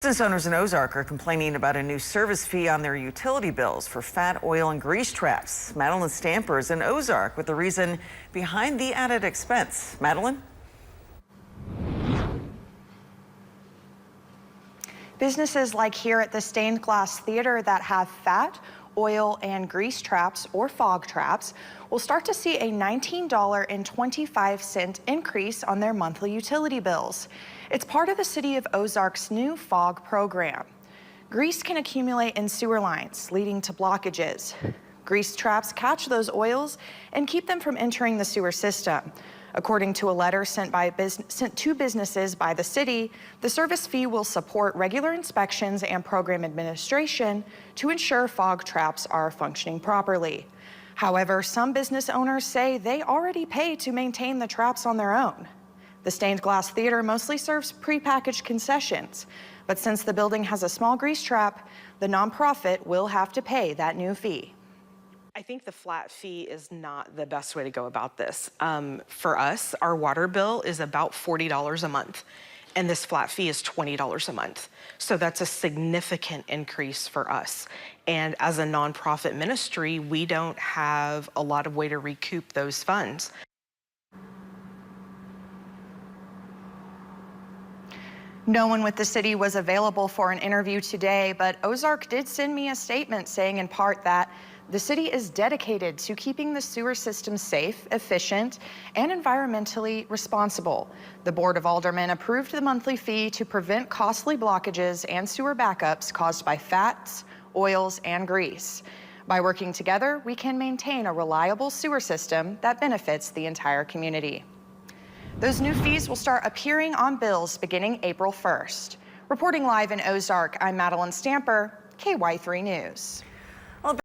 Business owners in Ozark are complaining about a new service fee on their utility bills for fat, oil, and grease traps. Madeline Stamper is in Ozark with the reason behind the added expense. Madeline? Businesses like here at the Stained Glass Theater that have fat, oil, and grease traps or fog traps will start to see a $19.25 increase on their monthly utility bills. It's part of the City of Ozark's new fog program. Grease can accumulate in sewer lines, leading to blockages. Grease traps catch those oils and keep them from entering the sewer system. According to a letter sent to businesses by the city, the service fee will support regular inspections and program administration to ensure fog traps are functioning properly. However, some business owners say they already pay to maintain the traps on their own. The Stained Glass Theater mostly serves prepackaged concessions, but since the building has a small grease trap, the nonprofit will have to pay that new fee. I think the flat fee is not the best way to go about this. For us, our water bill is about $40 a month, and this flat fee is $20 a month. So that's a significant increase for us. And as a nonprofit ministry, we don't have a lot of way to recoup those funds. No one with the city was available for an interview today, but Ozark did send me a statement saying in part that the city is dedicated to keeping the sewer system safe, efficient, and environmentally responsible. The Board of Aldermen approved the monthly fee to prevent costly blockages and sewer backups caused by fats, oils, and grease. By working together, we can maintain a reliable sewer system that benefits the entire community. Those new fees will start appearing on bills beginning April 1st. Reporting live in Ozark, I'm Madeline Stamper, KY3 News.